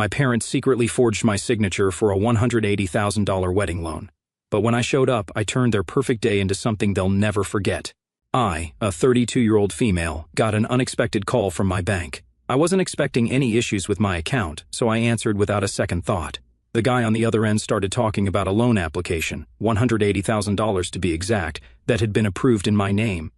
My parents secretly forged my signature for a $180,000 wedding loan. But when I showed up, I turned their perfect day into something they'll never forget. I, a 32-year-old female, got an unexpected call from my bank. I wasn't expecting any issues with my account, so I answered without a second thought. The guy on the other end started talking about a loan application, $180,000 to be exact, that had been approved in my name.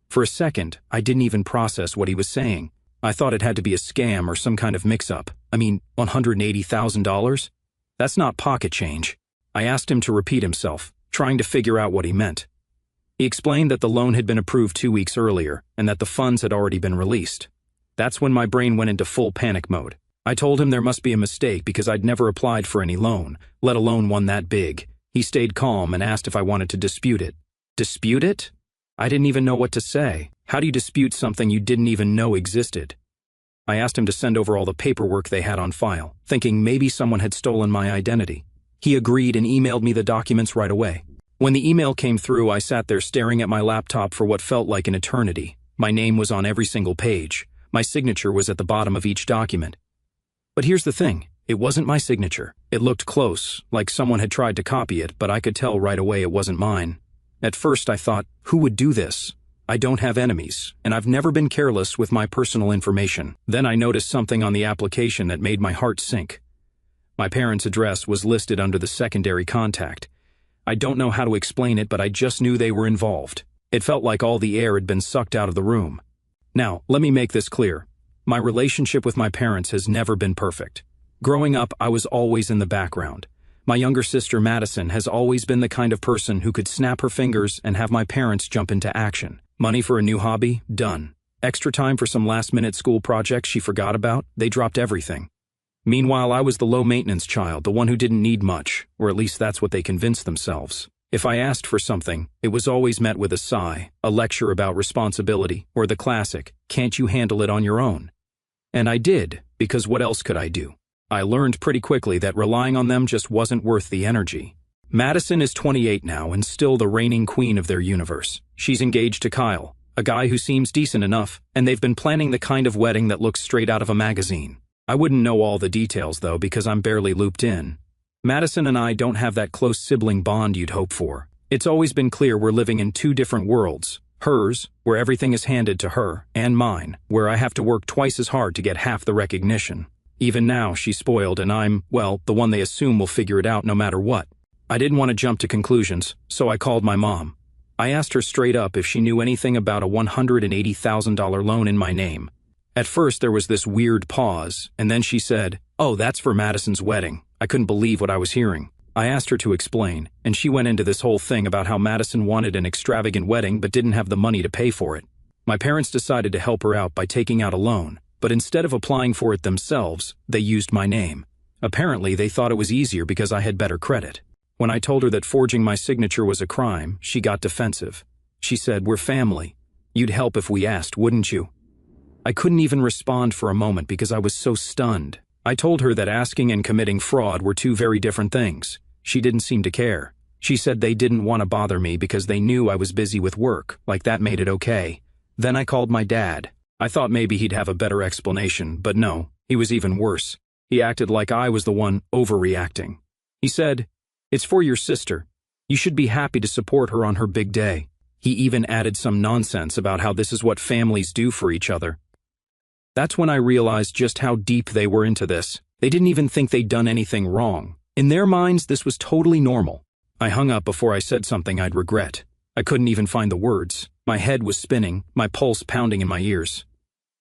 For a second, I didn't even process what he was saying. I thought it had to be a scam or some kind of mix-up. I mean, $180,000? That's not pocket change. I asked him to repeat himself, trying to figure out what he meant. He explained that the loan had been approved 2 weeks earlier and that the funds had already been released. That's when my brain went into full panic mode. I told him there must be a mistake because I'd never applied for any loan, let alone one that big. He stayed calm and asked if I wanted to dispute it. Dispute it? I didn't even know what to say. How do you dispute something you didn't even know existed? I asked him to send over all the paperwork they had on file, thinking maybe someone had stolen my identity. He agreed and emailed me the documents right away. When the email came through, I sat there staring at my laptop for what felt like an eternity. My name was on every single page. My signature was at the bottom of each document. But here's the thing, it wasn't my signature. It looked close, like someone had tried to copy it, but I could tell right away it wasn't mine. At first I thought, who would do this? I don't have enemies, and I've never been careless with my personal information. Then I noticed something on the application that made my heart sink. My parents' address was listed under the secondary contact. I don't know how to explain it, but I just knew they were involved. It felt like all the air had been sucked out of the room. Now, let me make this clear. My relationship with my parents has never been perfect. Growing up, I was always in the background. My younger sister, Madison, has always been the kind of person who could snap her fingers and have my parents jump into action. Money for a new hobby? Done. Extra time for some last-minute school projects she forgot about? They dropped everything. Meanwhile, I was the low-maintenance child, the one who didn't need much, or at least that's what they convinced themselves. If I asked for something, it was always met with a sigh, a lecture about responsibility, or the classic, "Can't you handle it on your own?" And I did, because what else could I do? I learned pretty quickly that relying on them just wasn't worth the energy. Madison is 28 now and still the reigning queen of their universe. She's engaged to Kyle, a guy who seems decent enough, and they've been planning the kind of wedding that looks straight out of a magazine. I wouldn't know all the details, though, because I'm barely looped in. Madison and I don't have that close sibling bond you'd hope for. It's always been clear we're living in two different worlds. Hers, where everything is handed to her, and mine, where I have to work twice as hard to get half the recognition. Even now, she's spoiled and I'm, well, the one they assume will figure it out no matter what. I didn't want to jump to conclusions, so I called my mom. I asked her straight up if she knew anything about a $180,000 loan in my name. At first, there was this weird pause, and then she said, "Oh, that's for Madison's wedding." I couldn't believe what I was hearing. I asked her to explain, and she went into this whole thing about how Madison wanted an extravagant wedding but didn't have the money to pay for it. My parents decided to help her out by taking out a loan, but instead of applying for it themselves, they used my name. Apparently, they thought it was easier because I had better credit. When I told her that forging my signature was a crime, she got defensive. She said, "We're family. You'd help if we asked, wouldn't you?" I couldn't even respond for a moment because I was so stunned. I told her that asking and committing fraud were two very different things. She didn't seem to care. She said they didn't want to bother me because they knew I was busy with work, like that made it okay. Then I called my dad. I thought maybe he'd have a better explanation, but no, he was even worse. He acted like I was the one overreacting. He said, "It's for your sister. You should be happy to support her on her big day." He even added some nonsense about how this is what families do for each other. That's when I realized just how deep they were into this. They didn't even think they'd done anything wrong. In their minds, this was totally normal. I hung up before I said something I'd regret. I couldn't even find the words. My head was spinning, my pulse pounding in my ears.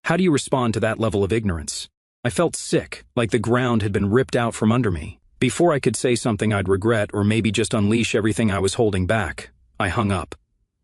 How do you respond to that level of ignorance? I felt sick, like the ground had been ripped out from under me. Before I could say something I'd regret or maybe just unleash everything I was holding back, I hung up.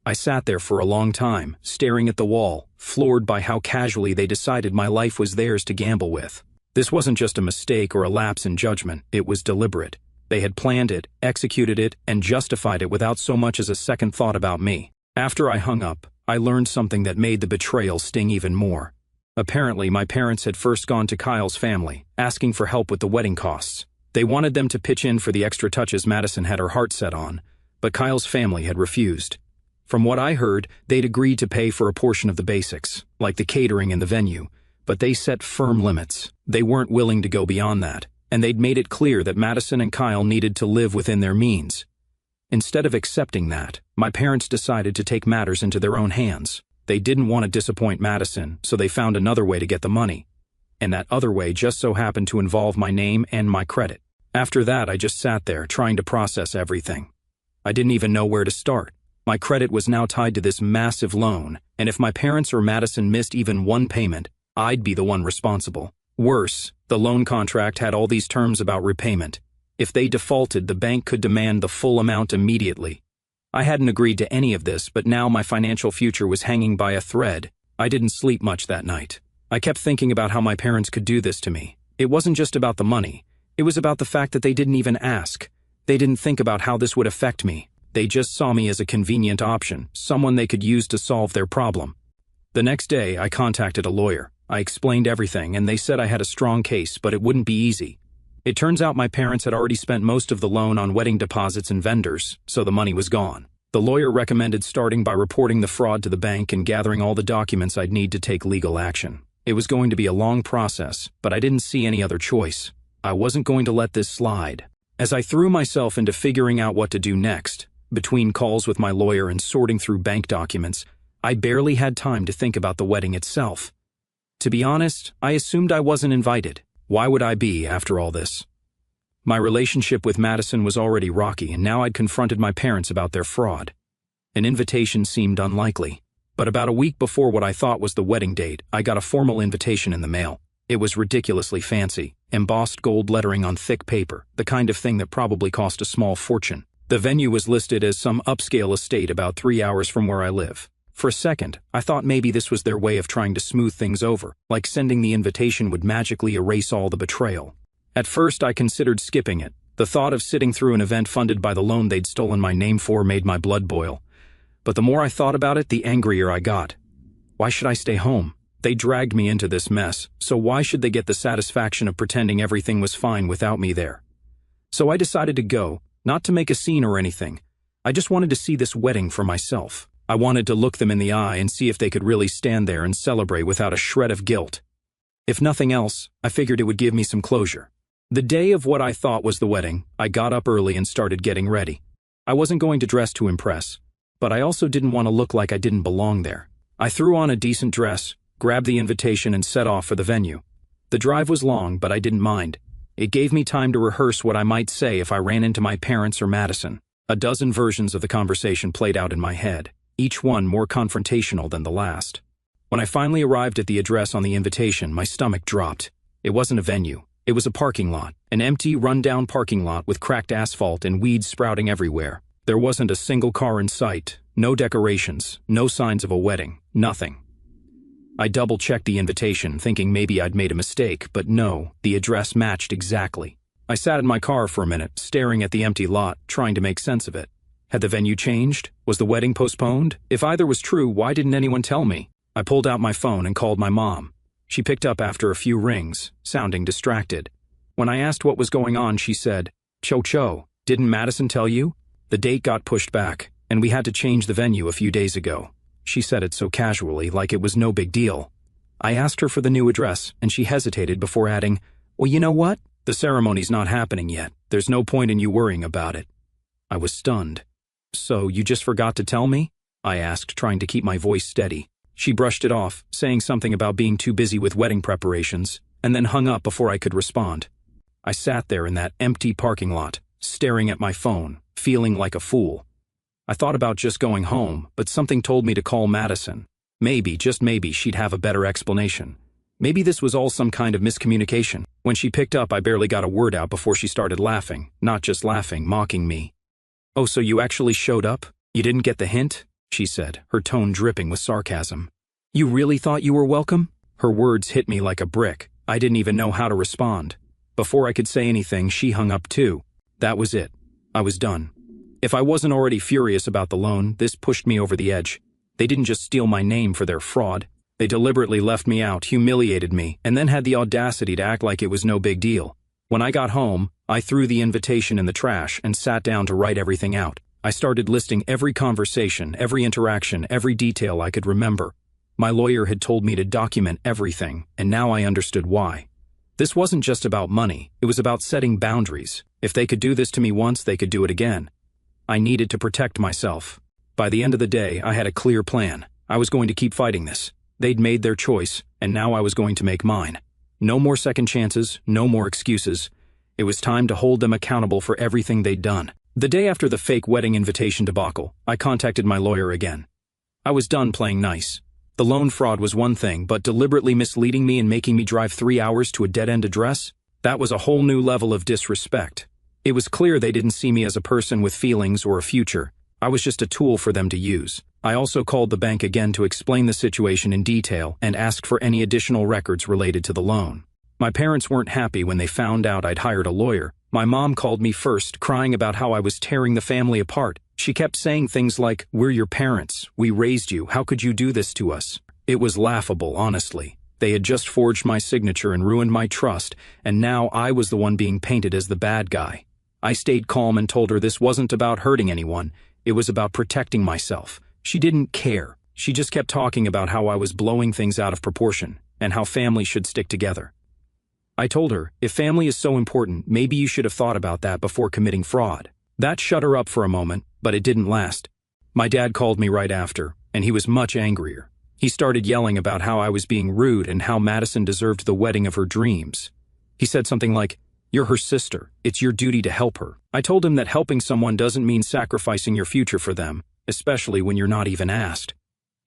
I sat there for a long time, staring at the wall, floored by how casually they decided my life was theirs to gamble with. This wasn't just a mistake or a lapse in judgment, it was deliberate. They had planned it, executed it, and justified it without so much as a second thought about me. After I hung up, I learned something that made the betrayal sting even more. Apparently, my parents had first gone to Kyle's family, asking for help with the wedding costs. They wanted them to pitch in for the extra touches Madison had her heart set on, but Kyle's family had refused. From what I heard, they'd agreed to pay for a portion of the basics, like the catering and the venue, but they set firm limits. They weren't willing to go beyond that. and they'd made it clear that Madison and Kyle needed to live within their means. Instead of accepting that, my parents decided to take matters into their own hands. They didn't want to disappoint Madison, so they found another way to get the money. And that other way just so happened to involve my name and my credit. After that, I just sat there trying to process everything. I didn't even know where to start. My credit was now tied to this massive loan, and if my parents or Madison missed even one payment, I'd be the one responsible. Worse, the loan contract had all these terms about repayment. If they defaulted, the bank could demand the full amount immediately. I hadn't agreed to any of this, but now my financial future was hanging by a thread. I didn't sleep much that night. I kept thinking about how my parents could do this to me. It wasn't just about the money. It was about the fact that they didn't even ask. They didn't think about how this would affect me. They just saw me as a convenient option, someone they could use to solve their problem. The next day, I contacted a lawyer. I explained everything, and they said I had a strong case, but it wouldn't be easy. It turns out my parents had already spent most of the loan on wedding deposits and vendors, so the money was gone. The lawyer recommended starting by reporting the fraud to the bank and gathering all the documents I'd need to take legal action. It was going to be a long process, but I didn't see any other choice. I wasn't going to let this slide. As I threw myself into figuring out what to do next, between calls with my lawyer and sorting through bank documents, I barely had time to think about the wedding itself. To be honest, I assumed I wasn't invited. Why would I be after all this? My relationship with Madison was already rocky, and now I'd confronted my parents about their fraud. An invitation seemed unlikely, but about a week before what I thought was the wedding date, I got a formal invitation in the mail. It was ridiculously fancy, embossed gold lettering on thick paper, the kind of thing that probably cost a small fortune. The venue was listed as some upscale estate about 3 hours from where I live. For a second, I thought maybe this was their way of trying to smooth things over, like sending the invitation would magically erase all the betrayal. At first, I considered skipping it. The thought of sitting through an event funded by the loan they'd stolen my name for made my blood boil. But the more I thought about it, the angrier I got. Why should I stay home? They dragged me into this mess, so why should they get the satisfaction of pretending everything was fine without me there? So I decided to go, not to make a scene or anything. I just wanted to see this wedding for myself. I wanted to look them in the eye and see if they could really stand there and celebrate without a shred of guilt. If nothing else, I figured it would give me some closure. The day of what I thought was the wedding, I got up early and started getting ready. I wasn't going to dress to impress, but I also didn't want to look like I didn't belong there. I threw on a decent dress, grabbed the invitation, and set off for the venue. The drive was long, but I didn't mind. It gave me time to rehearse what I might say if I ran into my parents or Madison. A dozen versions of the conversation played out in my head, each one more confrontational than the last. When I finally arrived at the address on the invitation, my stomach dropped. It wasn't a venue. It was a parking lot, an empty, run-down parking lot with cracked asphalt and weeds sprouting everywhere. There wasn't a single car in sight, no decorations, no signs of a wedding, nothing. I double-checked the invitation, thinking maybe I'd made a mistake, but no, the address matched exactly. I sat in my car for a minute, staring at the empty lot, trying to make sense of it. Had the venue changed? Was the wedding postponed? If either was true, why didn't anyone tell me? I pulled out my phone and called my mom. She picked up after a few rings, sounding distracted. When I asked what was going on, she said, "Cho, didn't Madison tell you? The date got pushed back, and we had to change the venue a few days ago." She said it so casually, like it was no big deal. I asked her for the new address, and she hesitated before adding, "Well, you know what? The ceremony's not happening yet. There's no point in you worrying about it." I was stunned. "So you just forgot to tell me?" I asked, trying to keep my voice steady. She brushed it off, saying something about being too busy with wedding preparations, and then hung up before I could respond. I sat there in that empty parking lot, staring at my phone, feeling like a fool. I thought about just going home, but something told me to call Madison. Maybe, just maybe, she'd have a better explanation. Maybe this was all some kind of miscommunication. When she picked up, I barely got a word out before she started laughing. Not just laughing, mocking me. "Oh, so you actually showed up? You didn't get the hint?" she said, her tone dripping with sarcasm. "You really thought you were welcome?" Her words hit me like a brick. I didn't even know how to respond. Before I could say anything, she hung up too. That was it. I was done. If I wasn't already furious about the loan, this pushed me over the edge. They didn't just steal my name for their fraud. They deliberately left me out, humiliated me, and then had the audacity to act like it was no big deal. When I got home, I threw the invitation in the trash and sat down to write everything out. I started listing every conversation, every interaction, every detail I could remember. My lawyer had told me to document everything, and now I understood why. This wasn't just about money, it was about setting boundaries. If they could do this to me once, they could do it again. I needed to protect myself. By the end of the day, I had a clear plan. I was going to keep fighting this. They'd made their choice, and now I was going to make mine. No more second chances, no more excuses. It was time to hold them accountable for everything they'd done. The day after the fake wedding invitation debacle, I contacted my lawyer again. I was done playing nice. The loan fraud was one thing, but deliberately misleading me and making me drive 3 hours to a dead-end address? That was a whole new level of disrespect. It was clear they didn't see me as a person with feelings or a future. I was just a tool for them to use. I also called the bank again to explain the situation in detail and asked for any additional records related to the loan. My parents weren't happy when they found out I'd hired a lawyer. My mom called me first, crying about how I was tearing the family apart. She kept saying things like, "We're your parents. We raised you. How could you do this to us?" It was laughable, honestly. They had just forged my signature and ruined my trust, and now I was the one being painted as the bad guy. I stayed calm and told her this wasn't about hurting anyone. It was about protecting myself. She didn't care. She just kept talking about how I was blowing things out of proportion and how family should stick together. I told her, if family is so important, maybe you should have thought about that before committing fraud. That shut her up for a moment, but it didn't last. My dad called me right after, and he was much angrier. He started yelling about how I was being rude and how Madison deserved the wedding of her dreams. He said something like, "You're her sister. It's your duty to help her." I told him that helping someone doesn't mean sacrificing your future for them, especially when you're not even asked.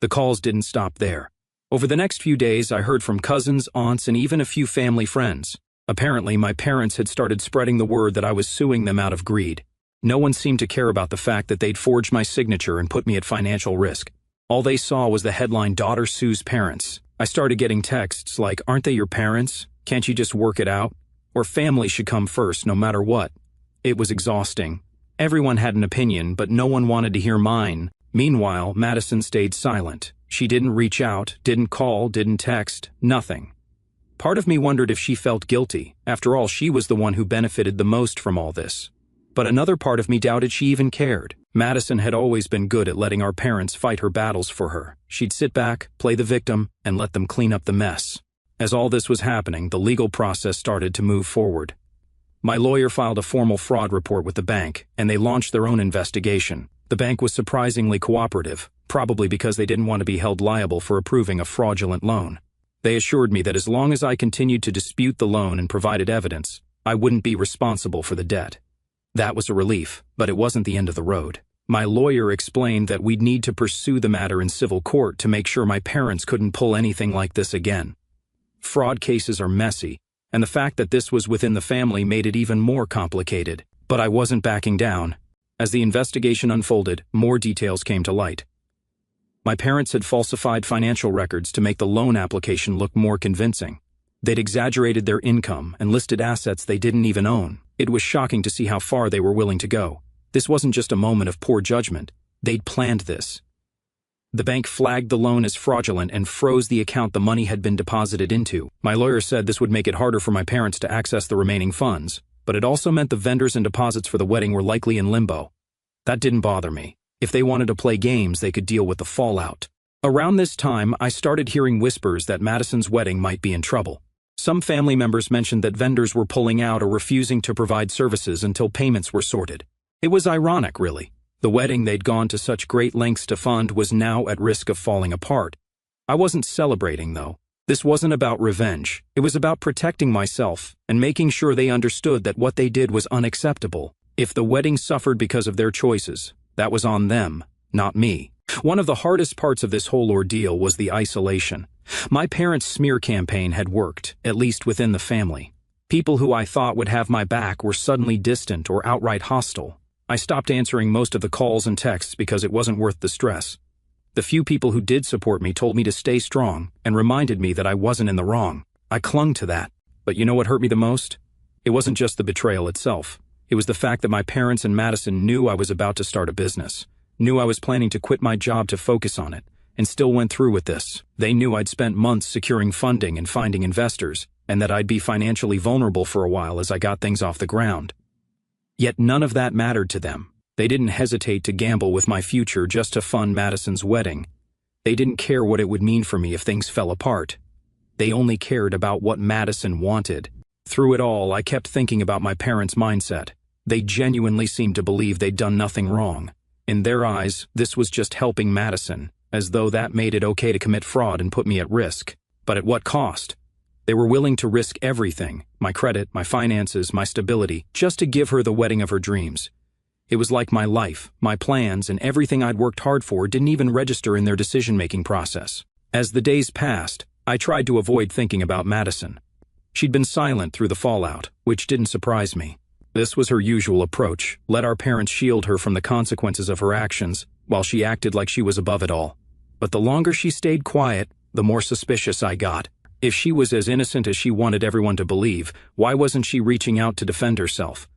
The calls didn't stop there. Over the next few days, I heard from cousins, aunts, and even a few family friends. Apparently, my parents had started spreading the word that I was suing them out of greed. No one seemed to care about the fact that they'd forged my signature and put me at financial risk. All they saw was the headline, "Daughter Sues Parents." I started getting texts like, "Aren't they your parents? Can't you just work it out?" Or "Family should come first, no matter what." It was exhausting. Everyone had an opinion, but no one wanted to hear mine. Meanwhile, Madison stayed silent. She didn't reach out, didn't call, didn't text, nothing. Part of me wondered if she felt guilty. After all, she was the one who benefited the most from all this. But another part of me doubted she even cared. Madison had always been good at letting our parents fight her battles for her. She'd sit back, play the victim, and let them clean up the mess. As all this was happening, the legal process started to move forward. My lawyer filed a formal fraud report with the bank, and they launched their own investigation. The bank was surprisingly cooperative, probably because they didn't want to be held liable for approving a fraudulent loan. They assured me that as long as I continued to dispute the loan and provided evidence, I wouldn't be responsible for the debt. That was a relief, but it wasn't the end of the road. My lawyer explained that we'd need to pursue the matter in civil court to make sure my parents couldn't pull anything like this again. Fraud cases are messy, and the fact that this was within the family made it even more complicated. But I wasn't backing down. As the investigation unfolded, more details came to light. My parents had falsified financial records to make the loan application look more convincing. They'd exaggerated their income and listed assets they didn't even own. It was shocking to see how far they were willing to go. This wasn't just a moment of poor judgment. They'd planned this. The bank flagged the loan as fraudulent and froze the account the money had been deposited into. My lawyer said this would make it harder for my parents to access the remaining funds, but it also meant the vendors and deposits for the wedding were likely in limbo. That didn't bother me. If they wanted to play games, they could deal with the fallout. Around this time, I started hearing whispers that Madison's wedding might be in trouble. Some family members mentioned that vendors were pulling out or refusing to provide services until payments were sorted. It was ironic, really. The wedding they'd gone to such great lengths to fund was now at risk of falling apart. I wasn't celebrating, though. This wasn't about revenge. It was about protecting myself and making sure they understood that what they did was unacceptable. If the wedding suffered because of their choices, that was on them, not me. One of the hardest parts of this whole ordeal was the isolation. My parents' smear campaign had worked, at least within the family. People who I thought would have my back were suddenly distant or outright hostile. I stopped answering most of the calls and texts because it wasn't worth the stress. The few people who did support me told me to stay strong and reminded me that I wasn't in the wrong. I clung to that. But you know what hurt me the most? It wasn't just the betrayal itself. It was the fact that my parents and Madison knew I was about to start a business, knew I was planning to quit my job to focus on it, and still went through with this. They knew I'd spent months securing funding and finding investors, and that I'd be financially vulnerable for a while as I got things off the ground. Yet none of that mattered to them. They didn't hesitate to gamble with my future just to fund Madison's wedding. They didn't care what it would mean for me if things fell apart. They only cared about what Madison wanted. Through it all, I kept thinking about my parents' mindset. They genuinely seemed to believe they'd done nothing wrong. In their eyes, this was just helping Madison, as though that made it okay to commit fraud and put me at risk. But at what cost? They were willing to risk everything, my credit, my finances, my stability, just to give her the wedding of her dreams. It was like my life, my plans, and everything I'd worked hard for didn't even register in their decision-making process. As the days passed, I tried to avoid thinking about Madison. She'd been silent through the fallout, which didn't surprise me. This was her usual approach: let our parents shield her from the consequences of her actions, while she acted like she was above it all. But the longer she stayed quiet, the more suspicious I got. If she was as innocent as she wanted everyone to believe, why wasn't she reaching out to defend herself?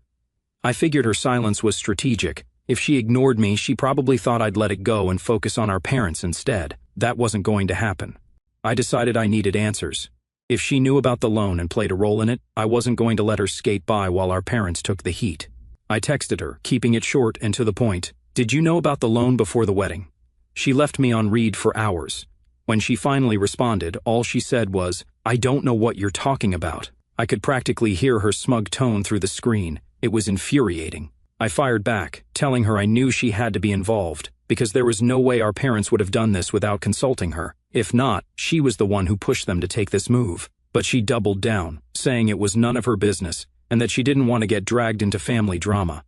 I figured her silence was strategic. If she ignored me, she probably thought I'd let it go and focus on our parents instead. That wasn't going to happen. I decided I needed answers. If she knew about the loan and played a role in it, I wasn't going to let her skate by while our parents took the heat. I texted her, keeping it short and to the point. "Did you know about the loan before the wedding?" She left me on read for hours. When she finally responded, all she said was, "I don't know what you're talking about." I could practically hear her smug tone through the screen. It was infuriating. I fired back, telling her I knew she had to be involved, because there was no way our parents would have done this without consulting her. If not, she was the one who pushed them to take this move. But she doubled down, saying it was none of her business, and that she didn't want to get dragged into family drama.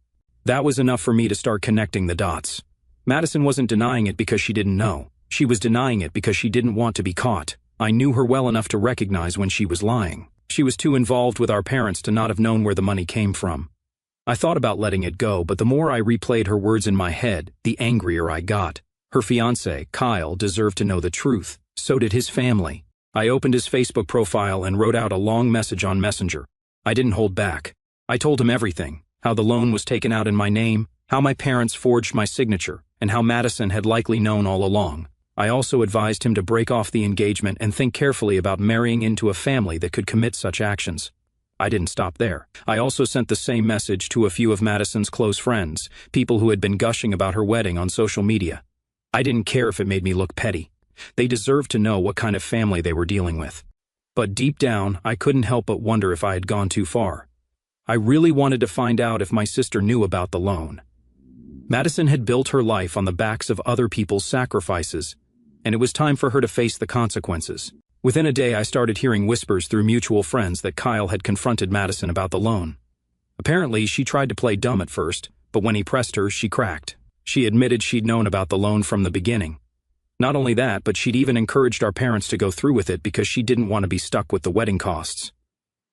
That was enough for me to start connecting the dots. Madison wasn't denying it because she didn't know. She was denying it because she didn't want to be caught. I knew her well enough to recognize when she was lying. She was too involved with our parents to not have known where the money came from. I thought about letting it go, but the more I replayed her words in my head, the angrier I got. Her fiancé, Kyle, deserved to know the truth. So did his family. I opened his Facebook profile and wrote out a long message on Messenger. I didn't hold back. I told him everything: how the loan was taken out in my name, how my parents forged my signature, and how Madison had likely known all along. I also advised him to break off the engagement and think carefully about marrying into a family that could commit such actions. I didn't stop there. I also sent the same message to a few of Madison's close friends, people who had been gushing about her wedding on social media. I didn't care if it made me look petty. They deserved to know what kind of family they were dealing with. But deep down, I couldn't help but wonder if I had gone too far. I really wanted to find out if my sister knew about the loan. Madison had built her life on the backs of other people's sacrifices, and it was time for her to face the consequences. Within a day, I started hearing whispers through mutual friends that Kyle had confronted Madison about the loan. Apparently, she tried to play dumb at first, but when he pressed her, she cracked. She admitted she'd known about the loan from the beginning. Not only that, but she'd even encouraged our parents to go through with it because she didn't want to be stuck with the wedding costs.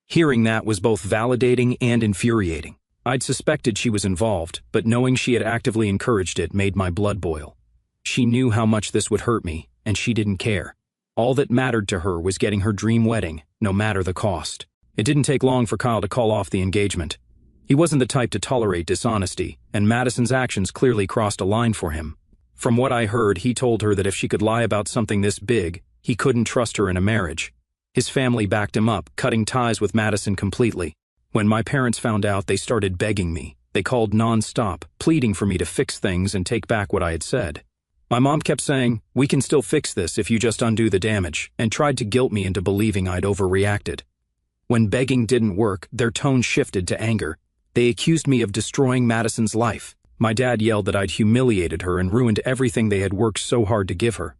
Hearing that was both validating and infuriating. I'd suspected she was involved, but knowing she had actively encouraged it made my blood boil. She knew how much this would hurt me, and she didn't care. All that mattered to her was getting her dream wedding, no matter the cost. It didn't take long for Kyle to call off the engagement. He wasn't the type to tolerate dishonesty, and Madison's actions clearly crossed a line for him. From what I heard, he told her that if she could lie about something this big, he couldn't trust her in a marriage. His family backed him up, cutting ties with Madison completely. When my parents found out, they started begging me. They called non-stop, pleading for me to fix things and take back what I had said. My mom kept saying, "We can still fix this if you just undo the damage," and tried to guilt me into believing I'd overreacted. When begging didn't work, their tone shifted to anger. They accused me of destroying Madison's life. My dad yelled that I'd humiliated her and ruined everything they had worked so hard to give her.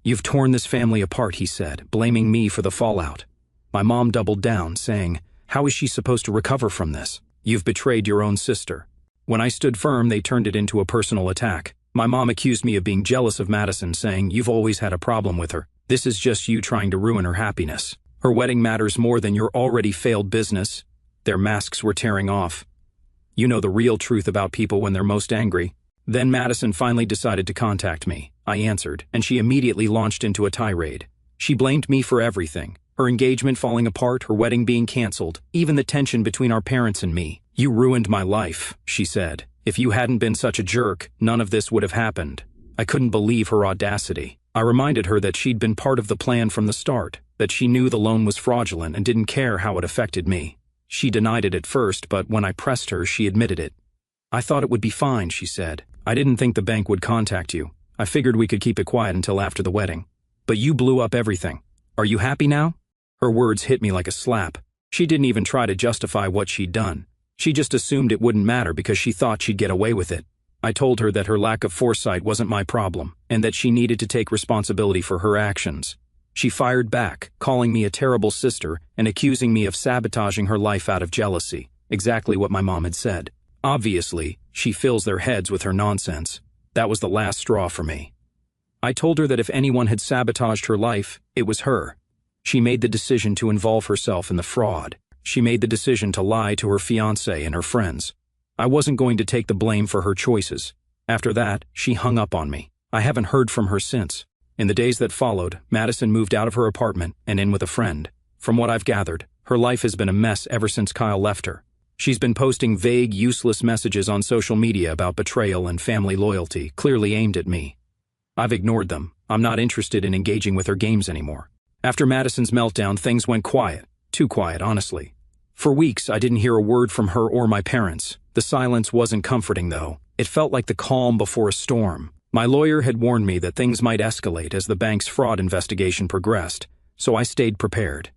"You've torn this family apart," he said, blaming me for the fallout. My mom doubled down, saying, "How is she supposed to recover from this? You've betrayed your own sister." When I stood firm, they turned it into a personal attack. My mom accused me of being jealous of Madison, saying, "You've always had a problem with her. This is just you trying to ruin her happiness. Her wedding matters more than your already failed business." Their masks were tearing off. You know the real truth about people when they're most angry. Then Madison finally decided to contact me. I answered, and she immediately launched into a tirade. She blamed me for everything: her engagement falling apart, her wedding being canceled, even the tension between our parents and me. "You ruined my life," she said. "If you hadn't been such a jerk, none of this would have happened." I couldn't believe her audacity. I reminded her that she'd been part of the plan from the start, that she knew the loan was fraudulent and didn't care how it affected me. She denied it at first, but when I pressed her, she admitted it. "I thought it would be fine," she said. "I didn't think the bank would contact you. I figured we could keep it quiet until after the wedding. But you blew up everything. Are you happy now?" Her words hit me like a slap. She didn't even try to justify what she'd done. She just assumed it wouldn't matter because she thought she'd get away with it. I told her that her lack of foresight wasn't my problem, and that she needed to take responsibility for her actions. She fired back, calling me a terrible sister and accusing me of sabotaging her life out of jealousy, exactly what my mom had said. Obviously, she fills their heads with her nonsense. That was the last straw for me. I told her that if anyone had sabotaged her life, it was her. She made the decision to involve herself in the fraud. She made the decision to lie to her fiancé and her friends. I wasn't going to take the blame for her choices. After that, she hung up on me. I haven't heard from her since. In the days that followed, Madison moved out of her apartment and in with a friend. From what I've gathered, her life has been a mess ever since Kyle left her. She's been posting vague, useless messages on social media about betrayal and family loyalty, clearly aimed at me. I've ignored them. I'm not interested in engaging with her games anymore. After Madison's meltdown, things went quiet. Too quiet, honestly. For weeks, I didn't hear a word from her or my parents. The silence wasn't comforting, though. It felt like the calm before a storm. My lawyer had warned me that things might escalate as the bank's fraud investigation progressed, so I stayed prepared.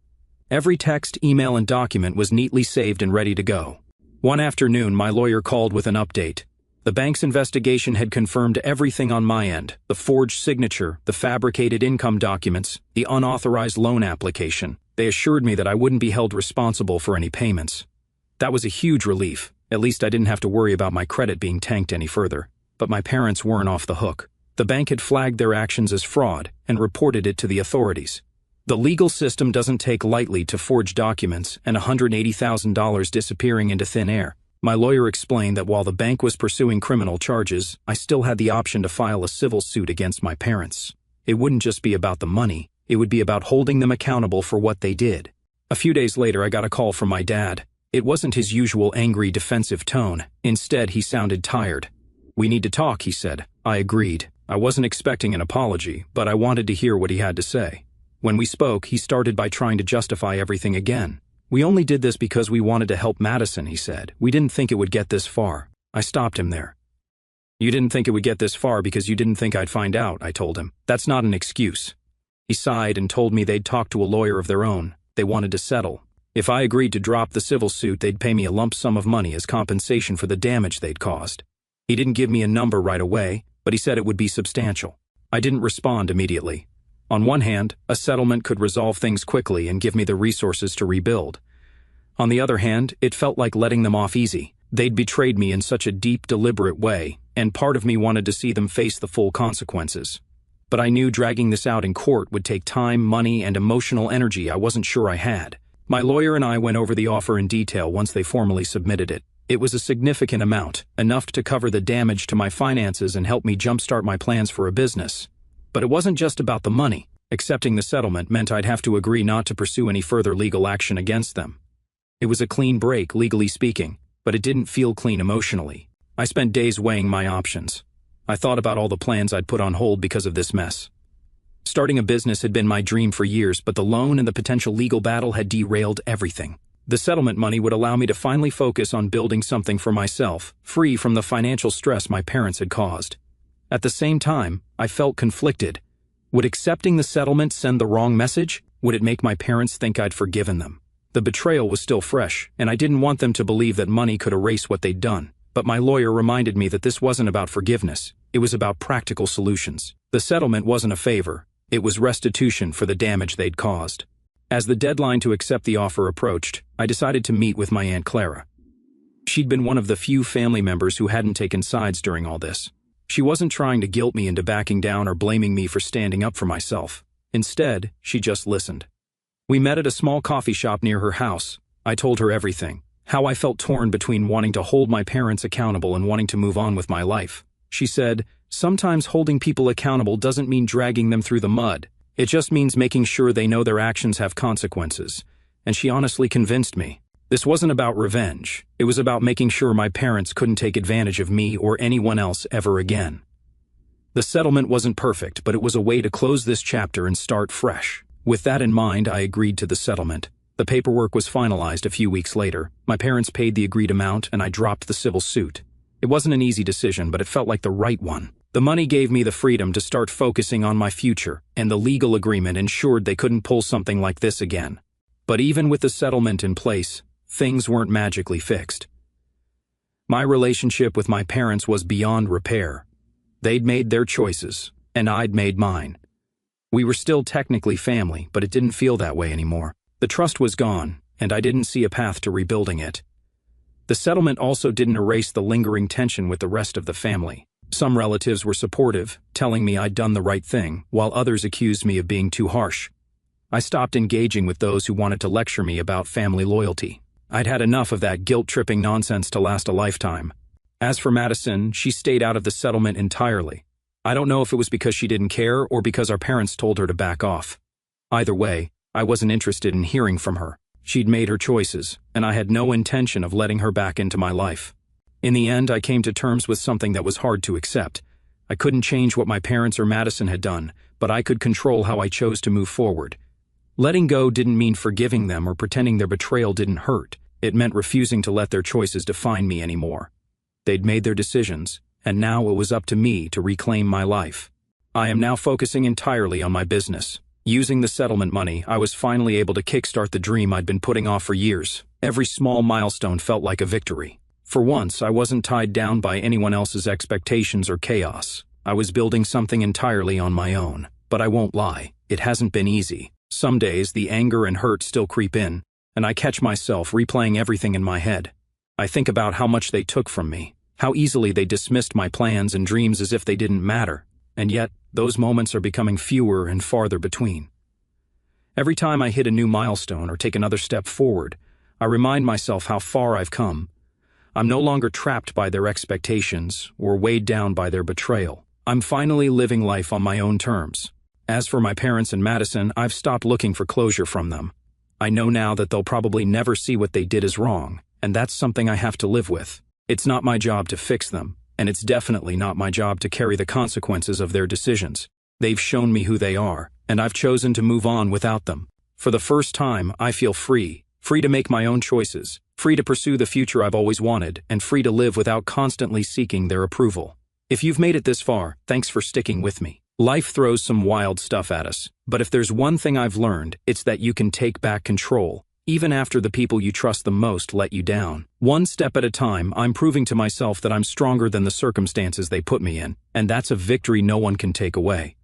Every text, email, and document was neatly saved and ready to go. One afternoon, my lawyer called with an update. The bank's investigation had confirmed everything on my end: the forged signature, the fabricated income documents, the unauthorized loan application. They assured me that I wouldn't be held responsible for any payments. That was a huge relief. At least I didn't have to worry about my credit being tanked any further. But my parents weren't off the hook. The bank had flagged their actions as fraud and reported it to the authorities. The legal system doesn't take lightly to forge documents and $180,000 disappearing into thin air. My lawyer explained that while the bank was pursuing criminal charges, I still had the option to file a civil suit against my parents. It wouldn't just be about the money, it would be about holding them accountable for what they did. A few days later, I got a call from my dad. It wasn't his usual angry, defensive tone. Instead, he sounded tired. "We need to talk," he said. I agreed. I wasn't expecting an apology, but I wanted to hear what he had to say. When we spoke, he started by trying to justify everything again. "We only did this because we wanted to help Madison," he said. "We didn't think it would get this far." I stopped him there. "You didn't think it would get this far because you didn't think I'd find out," I told him. "That's not an excuse." He sighed and told me they'd talked to a lawyer of their own. They wanted to settle. If I agreed to drop the civil suit, they'd pay me a lump sum of money as compensation for the damage they'd caused. He didn't give me a number right away, but he said it would be substantial. I didn't respond immediately. On one hand, a settlement could resolve things quickly and give me the resources to rebuild. On the other hand, it felt like letting them off easy. They'd betrayed me in such a deep, deliberate way, and part of me wanted to see them face the full consequences. But I knew dragging this out in court would take time, money, and emotional energy I wasn't sure I had. My lawyer and I went over the offer in detail once they formally submitted it. It was a significant amount, enough to cover the damage to my finances and help me jumpstart my plans for a business. But it wasn't just about the money. Accepting the settlement meant I'd have to agree not to pursue any further legal action against them. It was a clean break, legally speaking, but it didn't feel clean emotionally. I spent days weighing my options. I thought about all the plans I'd put on hold because of this mess. Starting a business had been my dream for years, but the loan and the potential legal battle had derailed everything. The settlement money would allow me to finally focus on building something for myself, free from the financial stress my parents had caused. At the same time, I felt conflicted. Would accepting the settlement send the wrong message? Would it make my parents think I'd forgiven them? The betrayal was still fresh, and I didn't want them to believe that money could erase what they'd done. But my lawyer reminded me that this wasn't about forgiveness. It was about practical solutions. The settlement wasn't a favor. It was restitution for the damage they'd caused. As the deadline to accept the offer approached, I decided to meet with my Aunt Clara. She'd been one of the few family members who hadn't taken sides during all this. She wasn't trying to guilt me into backing down or blaming me for standing up for myself. Instead, she just listened. We met at a small coffee shop near her house. I told her everything, how I felt torn between wanting to hold my parents accountable and wanting to move on with my life. She said, "Sometimes holding people accountable doesn't mean dragging them through the mud. It just means making sure they know their actions have consequences." And she honestly convinced me. This wasn't about revenge. It was about making sure my parents couldn't take advantage of me or anyone else ever again. The settlement wasn't perfect, but it was a way to close this chapter and start fresh. With that in mind, I agreed to the settlement. The paperwork was finalized a few weeks later. My parents paid the agreed amount, and I dropped the civil suit. It wasn't an easy decision, but it felt like the right one. The money gave me the freedom to start focusing on my future, and the legal agreement ensured they couldn't pull something like this again. But even with the settlement in place, things weren't magically fixed. My relationship with my parents was beyond repair. They'd made their choices, and I'd made mine. We were still technically family, but it didn't feel that way anymore. The trust was gone, and I didn't see a path to rebuilding it. The settlement also didn't erase the lingering tension with the rest of the family. Some relatives were supportive, telling me I'd done the right thing, while others accused me of being too harsh. I stopped engaging with those who wanted to lecture me about family loyalty. I'd had enough of that guilt-tripping nonsense to last a lifetime. As for Madison, she stayed out of the settlement entirely. I don't know if it was because she didn't care or because our parents told her to back off. Either way, I wasn't interested in hearing from her. She'd made her choices, and I had no intention of letting her back into my life. In the end, I came to terms with something that was hard to accept. I couldn't change what my parents or Madison had done, but I could control how I chose to move forward. Letting go didn't mean forgiving them or pretending their betrayal didn't hurt. It meant refusing to let their choices define me anymore. They'd made their decisions, and now it was up to me to reclaim my life. I am now focusing entirely on my business. Using the settlement money, I was finally able to kickstart the dream I'd been putting off for years. Every small milestone felt like a victory. For once, I wasn't tied down by anyone else's expectations or chaos. I was building something entirely on my own. But I won't lie, it hasn't been easy. Some days, the anger and hurt still creep in, and I catch myself replaying everything in my head. I think about how much they took from me, how easily they dismissed my plans and dreams as if they didn't matter, and yet, those moments are becoming fewer and farther between. Every time I hit a new milestone or take another step forward, I remind myself how far I've come. I'm no longer trapped by their expectations or weighed down by their betrayal. I'm finally living life on my own terms. As for my parents and Madison, I've stopped looking for closure from them. I know now that they'll probably never see what they did as wrong, and that's something I have to live with. It's not my job to fix them, and it's definitely not my job to carry the consequences of their decisions. They've shown me who they are, and I've chosen to move on without them. For the first time, I feel free to make my own choices, free to pursue the future I've always wanted, and free to live without constantly seeking their approval. If you've made it this far, thanks for sticking with me. Life throws some wild stuff at us, but if there's one thing I've learned, it's that you can take back control, even after the people you trust the most let you down. One step at a time, I'm proving to myself that I'm stronger than the circumstances they put me in, and that's a victory no one can take away.